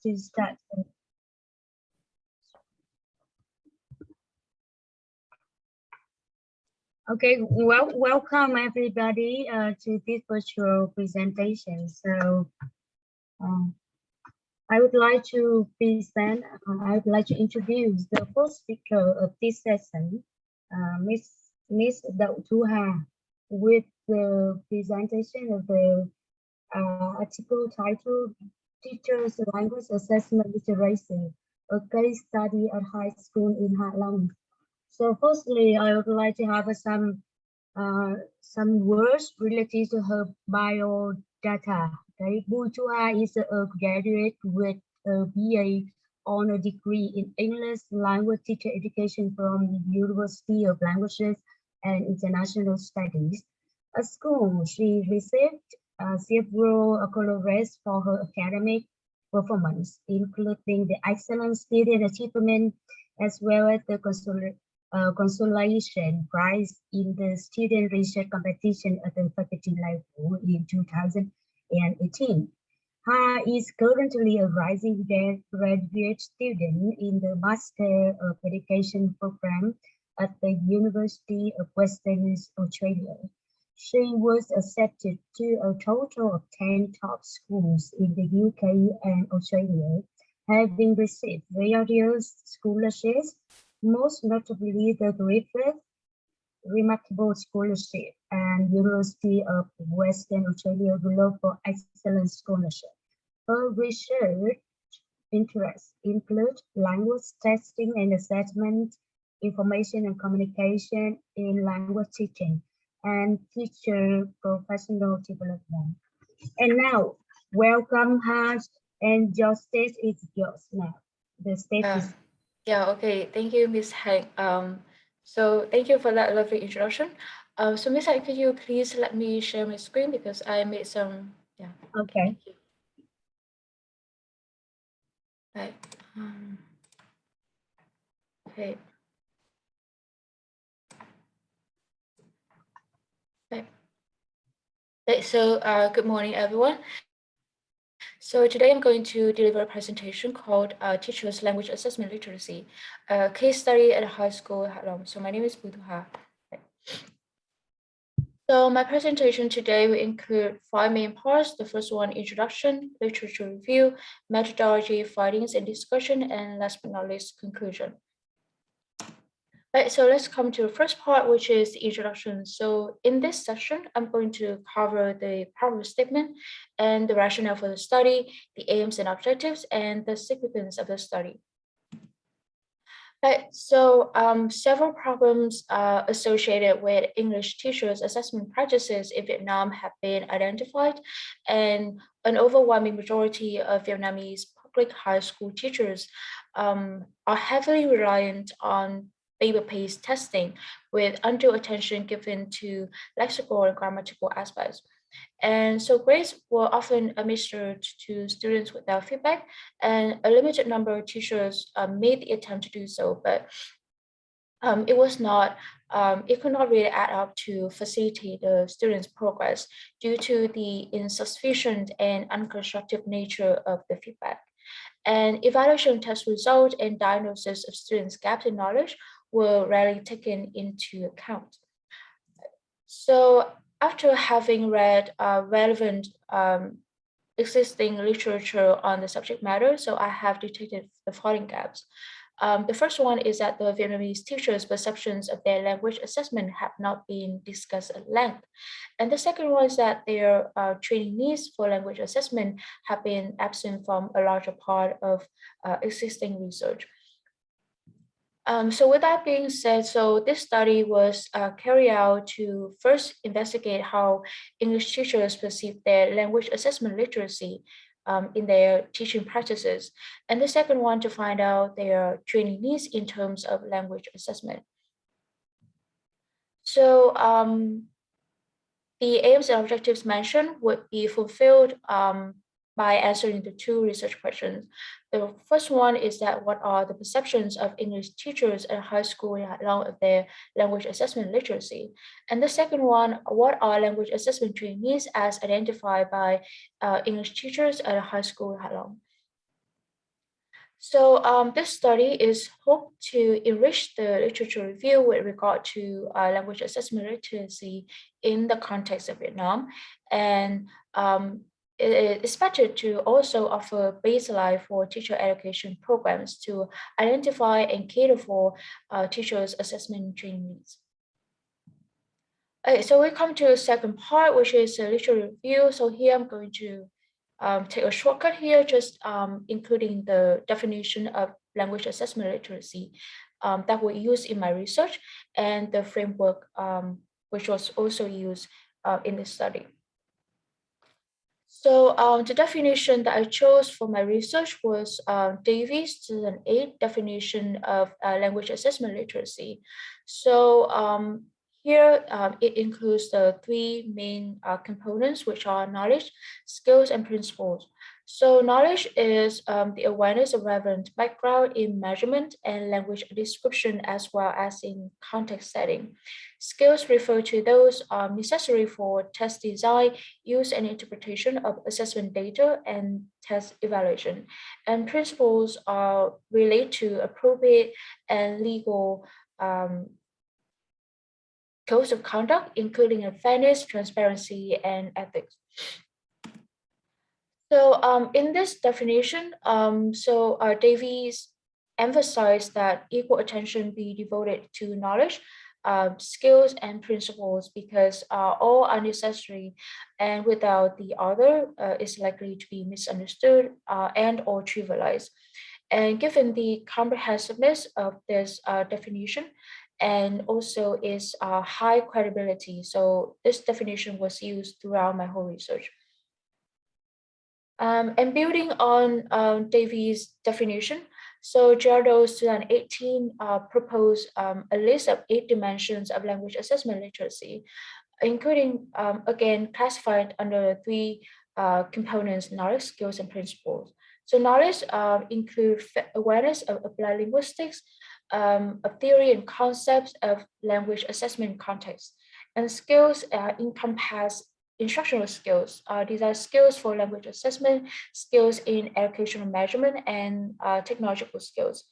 to start. Okay, well, welcome everybody to this virtual presentation. So I would like to present, I would like to introduce the first speaker of this session, Miss Tuha, with the presentation of the article titled Teachers Language Assessment Literacy, a case study at high school in HALONG. So firstly, I would like to have some words related to her bio data. Okay, Bu Chua is a graduate with a BA honor degree in English language teacher education from the University of Languages and International Studies. At school, she received several accolades for her academic performance, including the Excellent Student Achievement as well as the consolation prize in the student research competition at the faculty level in 2018. Ha is currently a rising graduate student in the Master of Education program at the University of Western Australia. She was accepted to a total of 10 top schools in the UK and Australia, having received various scholarships, most notably the Griffith Remarkable Scholarship and University of Western Australia Global Excellence Scholarship. Her research interests include language testing and assessment, information and communication in language teaching, and teacher professional development. And now, welcome, Haj, and your stage is yours now. The stage is. Yeah, okay. Thank you, Ms. Hank. So thank you for that lovely introduction. So Ms. Hank, could you please let me share my screen because I made some, yeah. Okay. Thank you. Right. Okay. Okay. So good morning, everyone. So today I'm going to deliver a presentation called Teachers Language Assessment Literacy, a case study at a high school. So my name is Buduha. So my presentation today will include 5 main parts. The first one, introduction, literature review, methodology, findings and discussion, and last but not least, conclusion. Right, so let's come to the first part, which is the introduction. So in this session, I'm going to cover the problem statement and the rationale for the study, the aims and objectives, and the significance of the study. Right, so several problems associated with English teachers' assessment practices in Vietnam have been identified, and an overwhelming majority of Vietnamese public high school teachers are heavily reliant on paper-based testing with undue attention given to lexical and grammatical aspects. And so grades were often administered to students without feedback, and a limited number of teachers made the attempt to do so, but it could not really add up to facilitate the students' progress due to the insufficient and unconstructive nature of the feedback. And evaluation test result and diagnosis of students' gaps in knowledge were rarely taken into account. So after having read relevant existing literature on the subject matter, so I have detected the following gaps. The first one is that the Vietnamese teachers' perceptions of their language assessment have not been discussed at length. And the second one is that their training needs for language assessment have been absent from a larger part of existing research. So with that being said, so this study was carried out to first investigate how English teachers perceive their language assessment literacy in their teaching practices. And the second one to find out their training needs in terms of language assessment. So the aims and objectives mentioned would be fulfilled by answering the 2 research questions. The first one is that what are the perceptions of English teachers at high school along of their language assessment literacy? And the second one, what are language assessment training needs as identified by English teachers at a high school along? So this study is hoped to enrich the literature review with regard to language assessment literacy in the context of Vietnam, and it is expected to also offer baseline for teacher education programs to identify and cater for teachers' assessment training needs. Okay, so we come to the second part, which is a literature review. So here I'm going to take a shortcut here, just including the definition of language assessment literacy that we use in my research and the framework which was also used in this study. So the definition that I chose for my research was Davies' 2008 definition of language assessment literacy. So here it includes the three main components, which are knowledge, skills, and principles. So knowledge is the awareness of relevant background in measurement and language description, as well as in context setting. Skills refer to those necessary for test design, use, and interpretation of assessment data and test evaluation. And principles are relate to appropriate and legal codes of conduct, including fairness, transparency, and ethics. So in this definition, Davies emphasized that equal attention be devoted to knowledge, skills, and principles because all are necessary, and without the other is likely to be misunderstood and or trivialized. And given the comprehensiveness of this definition, and also its high credibility, so this definition was used throughout my whole research. And building on Davies' definition, so Giardo's 2018 proposed a list of 8 dimensions of language assessment literacy, including, again, classified under 3 components: knowledge, skills, and principles. So knowledge include awareness of applied linguistics, of theory and concepts of language assessment context. And skills encompass instructional skills. These are skills for language assessment, skills in educational measurement, and technological skills.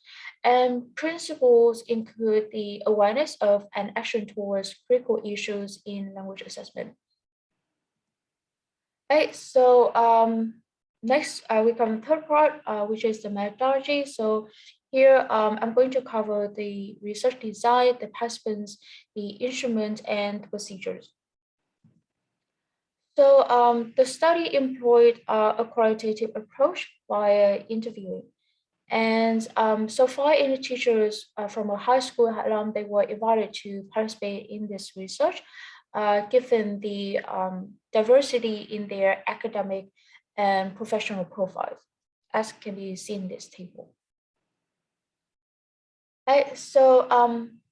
And principles include the awareness of and action towards critical issues in language assessment. Okay, so next we come to the third part, which is the methodology. So here I'm going to cover the research design, the participants, the instruments, and the procedures. So the study employed a qualitative approach via interviewing. And so far in the teachers from a high school HALONG, they were invited to participate in this research, given the diversity in their academic and professional profiles, as can be seen in this table. Right, so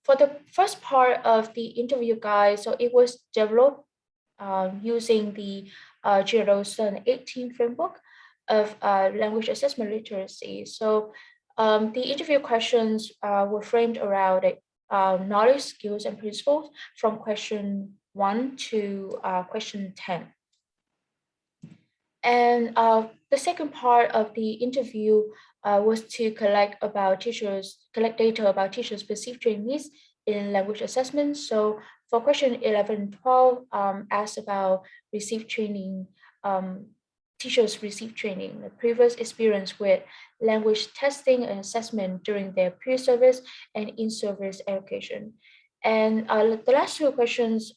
for the first part of the interview guide, so it was developed using the Giardo's 2018 framework of language assessment literacy. So the interview questions were framed around knowledge, skills, and principles from question 1 to question 10. And the second part of the interview was to collect data about teachers' perceived training needs in language assessment. So for question 11 and 12, asked about received training, teachers received training, the previous experience with language testing and assessment during their pre-service and in-service education. And the last 2 questions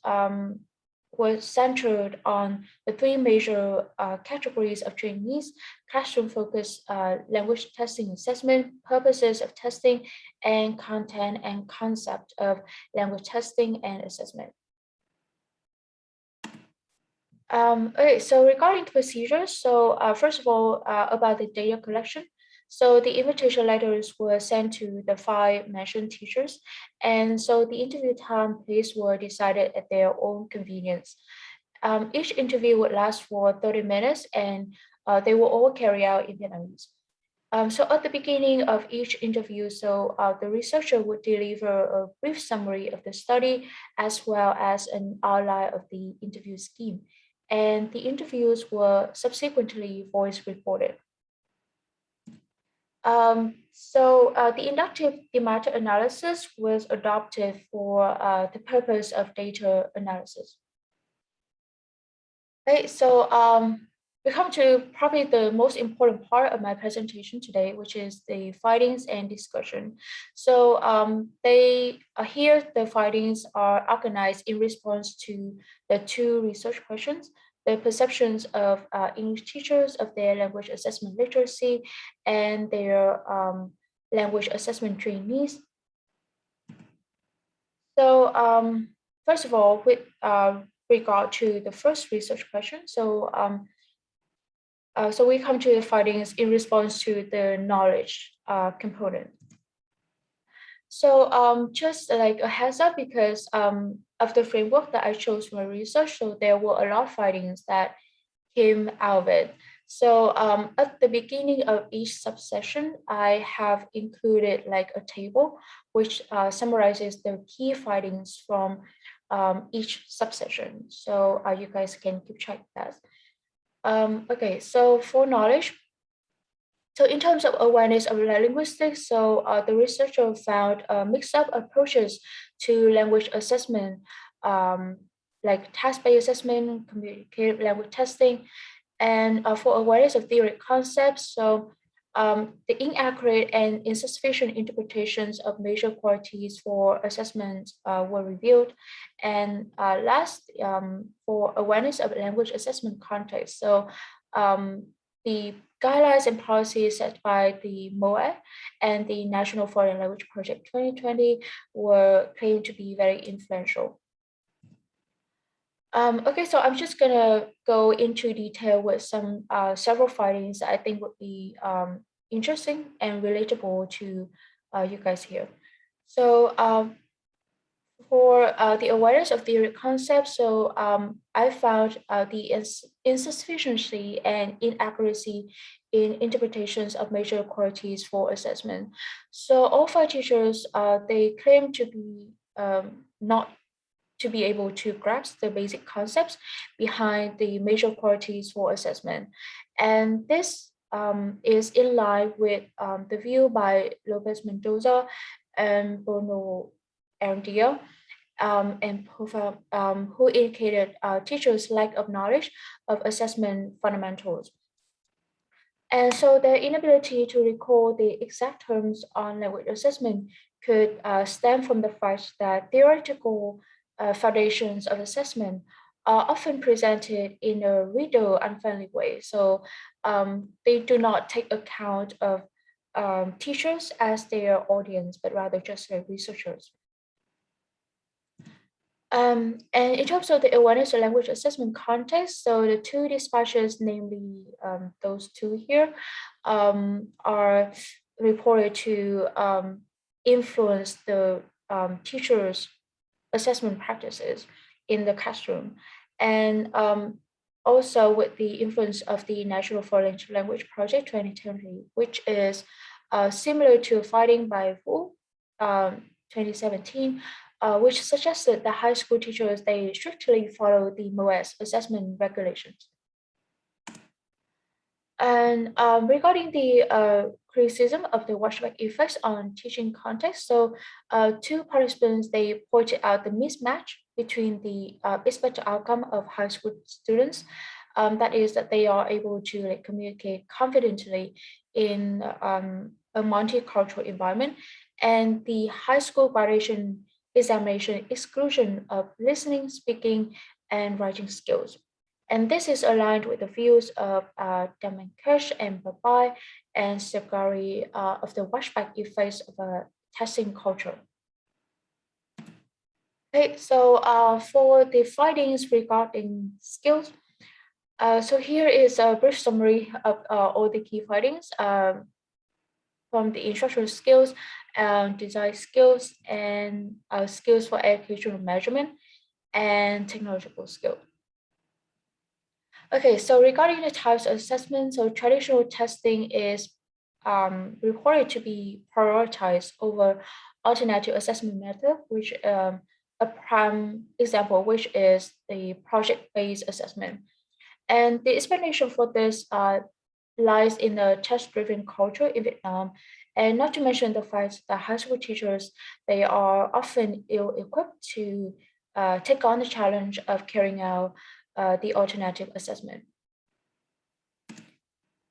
was centered on the 3 major categories of trainees: classroom-focused language testing assessment, purposes of testing, and content and concept of language testing and assessment. Okay, so regarding the procedures, so first of all, about the data collection. So the invitation letters were sent to the 5 mentioned teachers, and so the interview time place were decided at their own convenience. Each interview would last for 30 minutes, and they will all carry out in Vietnamese. So at the beginning of each interview, so the researcher would deliver a brief summary of the study as well as an outline of the interview scheme. And the interviews were subsequently voice recorded. The inductive thematic analysis was adopted for the purpose of data analysis. Okay, so we come to probably the most important part of my presentation today, which is the findings and discussion. So here the findings are organized in response to the two research questions: the perceptions of English teachers of their language assessment literacy and their language assessment trainees. So first of all, with regard to the first research question, so we come to the findings in response to the knowledge component. So just like a heads up, because of the framework that I chose for my research, so there were a lot of findings that came out of it. So at the beginning of each subsection, I have included like a table which summarizes the key findings from each subsection. So you guys can keep track of that. Okay, so for knowledge, so in terms of awareness of linguistics, so the researcher found mixed-up approaches to language assessment, like task-based assessment, communicative language testing, and for awareness of theory concepts, so the inaccurate and insufficient interpretations of major qualities for assessment were revealed. And last, for awareness of language assessment context, so the guidelines and policies set by the MOAC and the National Foreign Language Project 2020 were claimed to be very influential. Okay, so I'm just gonna go into detail with some several findings that I think would be interesting and relatable to you guys here. So for the awareness of theory concepts, so I found the insufficiency and inaccuracy in interpretations of major qualities for assessment. So all five teachers, they claim to be not to be able to grasp the basic concepts behind the major qualities for assessment. And this is in line with the view by Lopez Mendoza and Bruno Arandia, who indicated teachers' lack of knowledge of assessment fundamentals. And so their inability to recall the exact terms on language assessment could stem from the fact that theoretical foundations of assessment are often presented in a reader unfriendly way. So they do not take account of teachers as their audience, but rather just like researchers. And in terms of the awareness of language assessment context, so the two dispatches, namely those two here, are reported to influence the teachers' assessment practices in the classroom. And also with the influence of the National Foreign Language Project 2020, which is similar to a finding by Wu 2017, which suggested that high school teachers, they strictly follow the MOAS assessment regulations. And regarding the criticism of the watchback effects on teaching context, so two participants, they pointed out the mismatch between the expected outcome of high school students, that is that they are able to like, communicate confidently in a multicultural environment, and the high school graduation examination exclusion of listening, speaking, and writing skills. And this is aligned with the views of Demenkesh and Babai and Sagari of the watchback effects of a testing culture. Okay, so for the findings regarding skills, so here is a brief summary of all the key findings from the instructional skills, design skills, and skills for educational measurement, and technological skills. Okay, so regarding the types of assessment, so traditional testing is reported to be prioritized over alternative assessment method, which a prime example, which is the project-based assessment. And the explanation for this lies in the test-driven culture in Vietnam, and not to mention the fact that high school teachers, they are often ill-equipped to take on the challenge of carrying out the alternative assessment.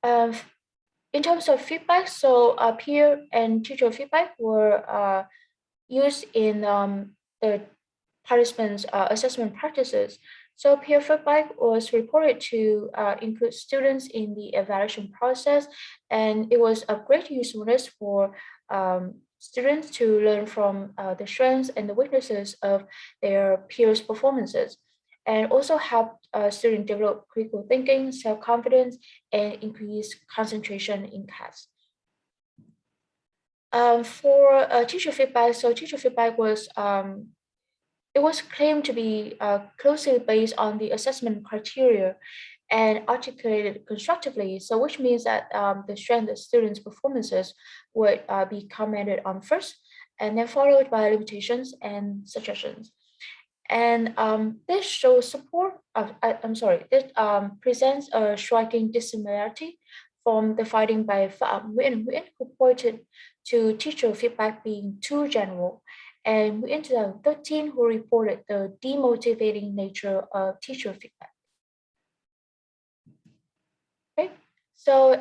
In terms of feedback, so peer and teacher feedback were used in the participants' assessment practices. So peer feedback was reported to include students in the evaluation process, and it was of great usefulness for students to learn from the strengths and the weaknesses of their peers' performances, and also help students develop critical thinking, self-confidence, and increase concentration in class. For teacher feedback, so teacher feedback was it was claimed to be closely based on the assessment criteria and articulated constructively. So, which means that the strength of students' performances would be commented on first, and then followed by limitations and suggestions. And this shows support. I'm sorry. This presents a striking dissimilarity from the finding by Nguyen Nguyen, who pointed to teacher feedback being too general, and Nguyen 2013, who reported the demotivating nature of teacher feedback. Okay, so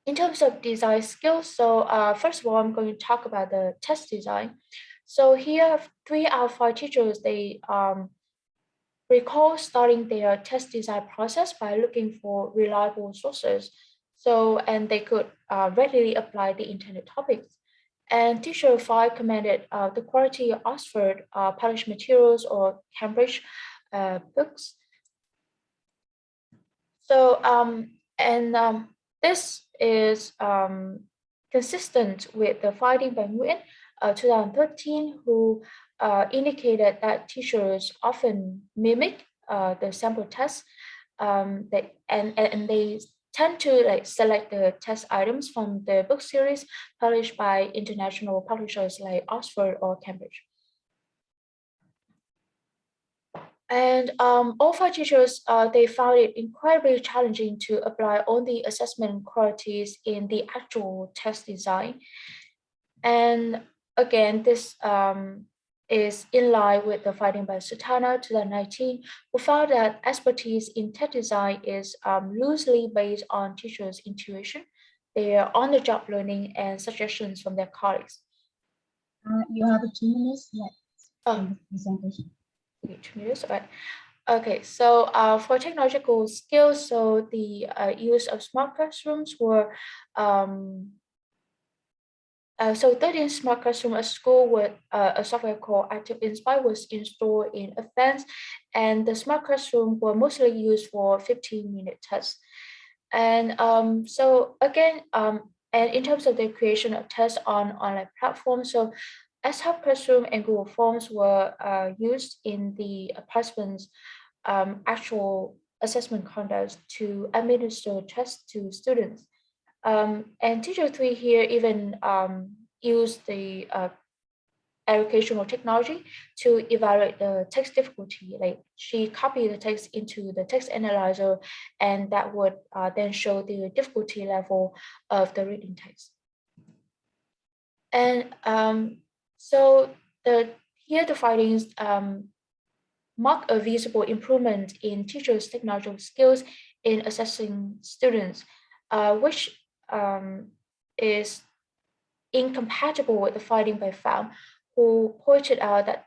in terms of design skills, so first of all, I'm going to talk about the test design. So here, 3 out of 5 teachers, they recall starting their test design process by looking for reliable sources. So, and they could readily apply the intended topics. And teacher 5 commended the quality of Oxford published materials or Cambridge books. So, this is consistent with the finding by Nguyen 2013, who indicated that teachers often mimic the sample tests, and they tend to like select the test items from the book series published by international publishers like Oxford or Cambridge. And all 5 teachers, they found it incredibly challenging to apply all the assessment qualities in the actual test design. And again, this is in line with the finding by Sutana 2019, who found that expertise in test design is loosely based on teachers' intuition, their on-the-job learning, and suggestions from their colleagues. You have 2 minutes left in the presentation. 2 minutes, right? Okay, so for technological skills, so the use of smart classrooms were so 13 smart classroom at school with a software called Active Inspire was installed in advance, and the smart classroom were mostly used for 15-minute tests. And so again, and in terms of the creation of tests on online platforms, so Ashelp Classroom and Google Forms were used in the participants' actual assessment conduct to administer tests to students. And teacher 3 here even used the educational technology to evaluate the text difficulty. Like she copied the text into the text analyzer, and that would then show the difficulty level of the reading text. And so here the findings mark a visible improvement in teachers' technological skills in assessing students, which is incompatible with the finding by Pham, who pointed out that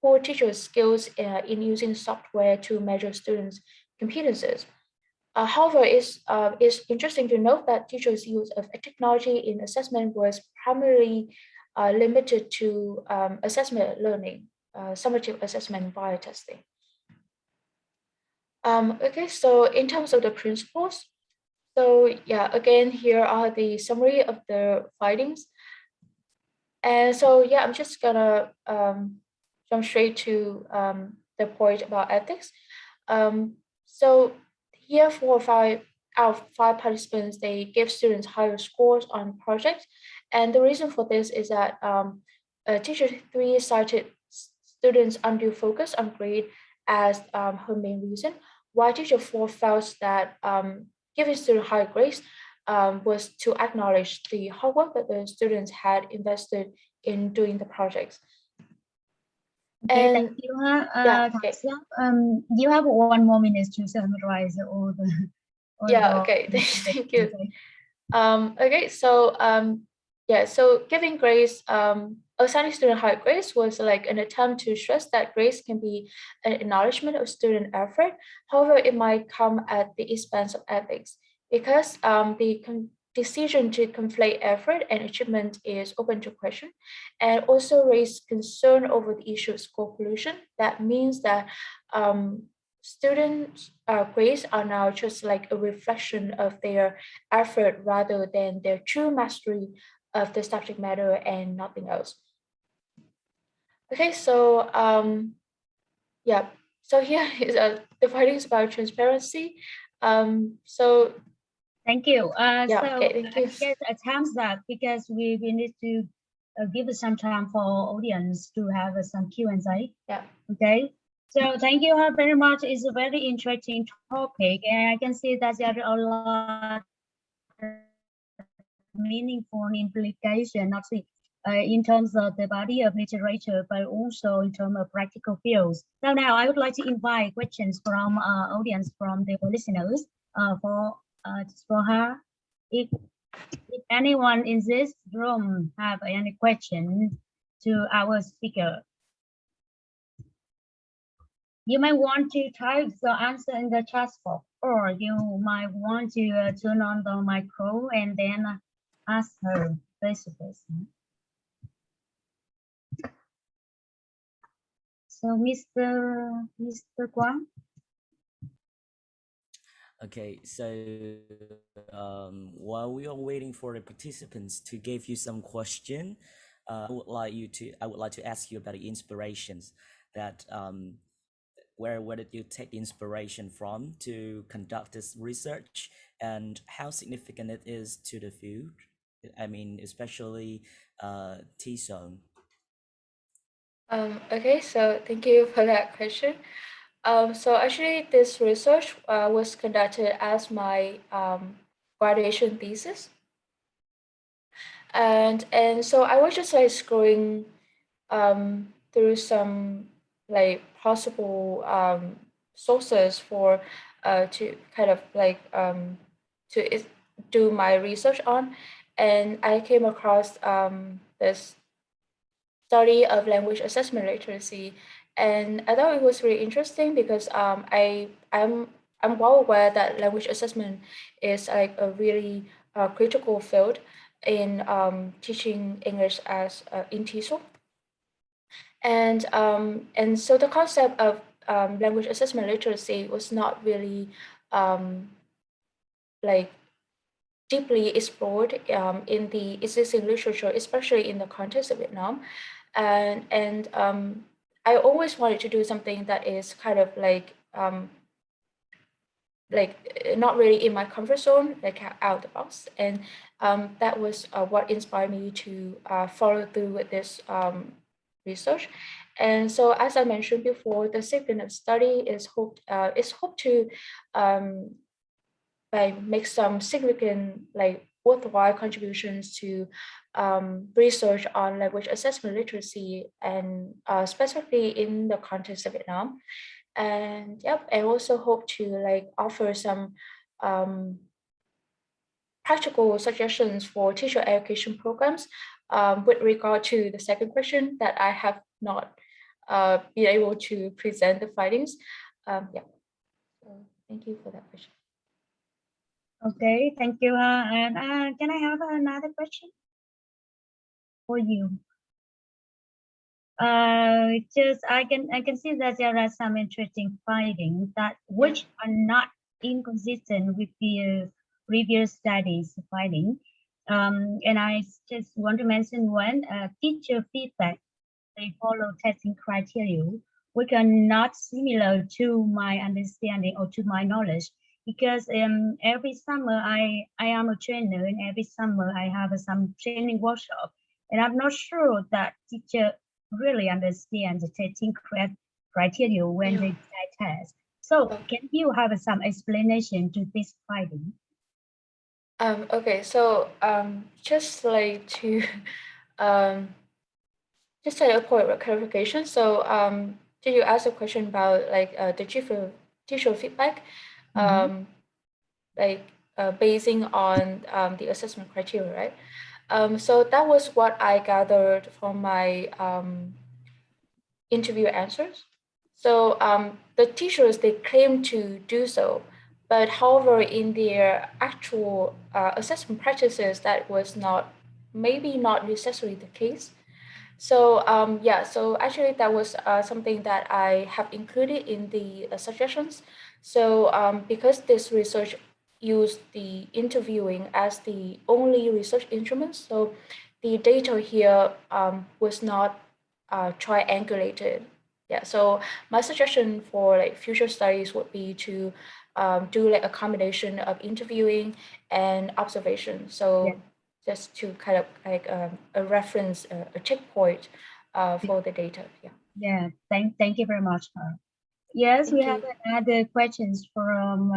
poor teachers' skills in using software to measure students' competences. However, it's interesting to note that teachers' use of technology in assessment was primarily limited to assessment learning, summative assessment via testing. Okay, so in terms of the principles, so yeah, again, here are the summary of the findings. And so yeah, I'm just gonna jump straight to the point about ethics. So here 4 or 5 out of 5 participants, they give students higher scores on projects. And the reason for this is that teacher 3 cited students' undue focus on grade as her main reason, while teacher 4 felt that giving student high grades was to acknowledge the hard work that the students had invested in doing the projects. Okay, And thank you. yeah, okay. You have 1 more minute to summarize all the. Yeah, okay. Thank you. Okay, so yeah, so giving grades, assigning student high grades was like an attempt to stress that grades can be an acknowledgement of student effort. However, it might come at the expense of ethics because the decision to conflate effort and achievement is open to question and also raise concern over the issue of school pollution. That means that students' grades are now just like a reflection of their effort rather than their true mastery of the subject matter and nothing else. Okay, so yeah, so here is the findings about transparency. So Thank you. yeah, So okay, thank you. I guess at times that because we need to give some time for audience to have some Q&A. Yeah. Okay. So thank you very much. It's a very interesting topic, and I can see that there are a lot of meaningful implication, not only in terms of the body of literature, but also in terms of practical fields. So now I would like to invite questions from audience, from the listeners, for her. If anyone in this room have any question to our speaker, you might want to type the answer in the chat box, or you might want to turn on the micro and then ask her face to face. So, Mr. Guan. Okay, so while we are waiting for the participants to give you some question, I would like to ask you about the inspirations that where did you take the inspiration from to conduct this research, and how significant it is to the field? I mean, especially T-zone. Okay, so thank you for that question. So actually, this research was conducted as my graduation thesis, and so I was just like scrolling through some like possible sources for to kind of like do my research on, and I came across this study of language assessment literacy, and I thought it was really interesting because I'm well aware that language assessment is like a really critical field in teaching English as in TESOL. And so the concept of language assessment literacy was not really like deeply explored in the existing literature, especially in the context of Vietnam. And I always wanted to do something that is kind of like not really in my comfort zone, like out of the box. And that was what inspired me to follow through with this research. And so, as I mentioned before, the significant study is hoped to like make some significant like worthwhile contributions to research on language assessment literacy, and specifically in the context of Vietnam. And yep, I also hope to like offer some practical suggestions for teacher education programs with regard to the second question that I have not been able to present the findings. Yeah, so thank you for that question. Okay, thank you. And can I have another question for you? Just I can see that there are some interesting findings that which are not inconsistent with the previous studies finding. And I just want to mention one, teacher feedback. They follow testing criteria, which are not similar to my understanding or to my knowledge. Because every summer I am a trainer, and every summer I have some training workshop, and I'm not sure that teacher really understand the testing criteria when they test. So can you have some explanation to this finding? Okay, so just like to um, just like a point of clarification. So did you ask a question about like the teacher feedback, Mhm. um, like basing on the assessment criteria, right? So that was what I gathered from my interview answers. So the teachers, they claim to do so, but however, in their actual assessment practices, that was not maybe not necessarily the case. So yeah, so actually that was something that I have included in the suggestions. So because this research used the interviewing as the only research instrument, so the data here was not triangulated. Yeah, so my suggestion for like future studies would be to do like a combination of interviewing and observation. Yeah, So just to kind of like a reference, a checkpoint for the data. Yeah. yeah. Thank you very much. Yes, we Thank have you. another questions from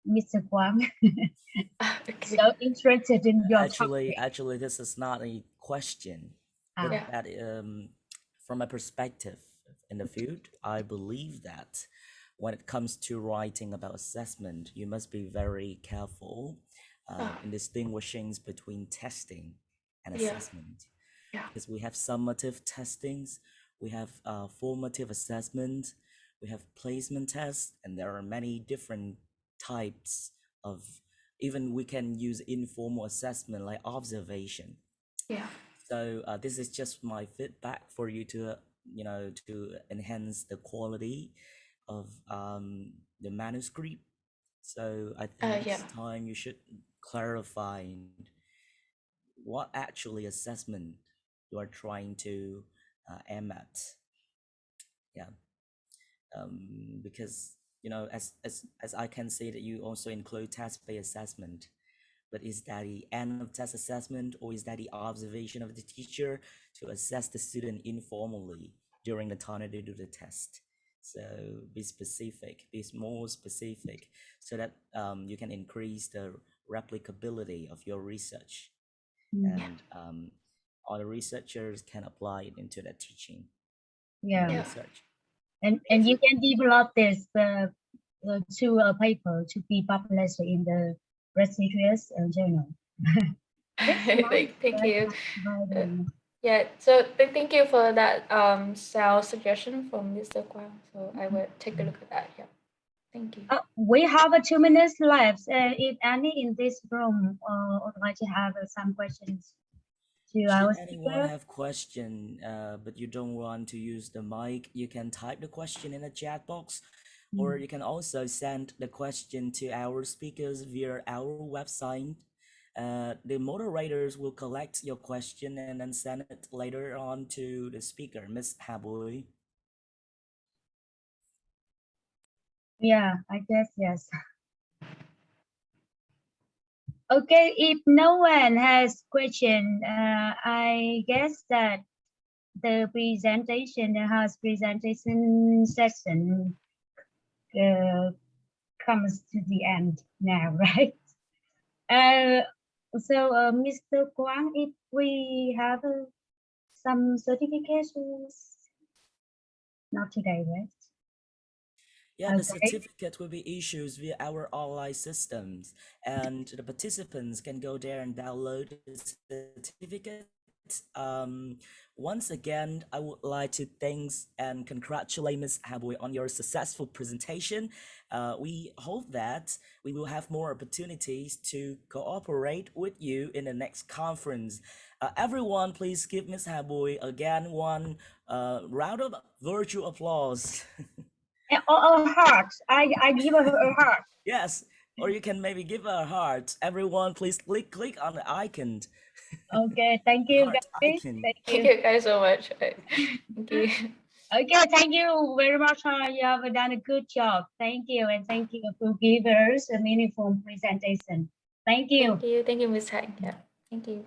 Mr. Kwang. Okay. So interested in your Actually, topic. actually, this is not a question, but Ah, Yeah. that from a perspective in the field, I believe that when it comes to writing about assessment, you must be very careful in distinguishing between testing and Yeah. assessment, Yeah. because we have summative testings, we have formative assessment, we have placement tests, and there are many different types of, even we can use informal assessment like observation. Yeah. So this is just my feedback for you to, to enhance the quality of the manuscript. So I think Yeah. it's time you should clarify what actually assessment you are trying to aim at. Yeah, because as I can see that you also include task-based assessment. But is that the end of test assessment, or is that the observation of the teacher to assess the student informally during the time that they do the test? So be specific, be more specific, so that you can increase the replicability of your research, mm, and other researchers can apply it into their teaching and their yeah, Yeah. research. and you can develop this to a paper to be published in the prestigious journal. That's nice. Thank That's you. nice. Very, Uh, very nice. yeah. So thank you for that sound suggestion from Mr. Kwang. So I will take a look at that. Yeah. Thank you. We have 2 minutes left. If any in this room would like to have some questions to Should our anyone speaker, have question, but you don't want to use the mic, you can type the question in the chat box, or mm, you can also send the question to our speakers via our website. The moderators will collect your question and then send it later on to the speaker, Miss Habui. yeah, I guess yes. Okay, if no one has question, I guess that the presentation session uh, comes to the end now, right? Uh, so, Mr. Kwang, if we have some certifications, not today, right? Yeah, the Okay. certificate will be issued via our online systems, and the participants can go there and download the certificate. Um, Once again, I would like to thank and congratulate Ms. Habui on your successful presentation. We hope that we will have more opportunities to cooperate with you in the next conference. Everyone, please give Ms. Habui again one round of virtual applause. Or a heart. I give her a heart. Yes, or you can maybe give a heart. Everyone, please click on the icon, Okay, thank you heart guys. icon. Thank Thank you. you guys so much. Thank you. Okay, thank you very much. You have done a good job. Thank you, and thank you for giving us a meaningful presentation. Thank you. Thank you. Thank you, Miss Hang. Yeah. Thank you.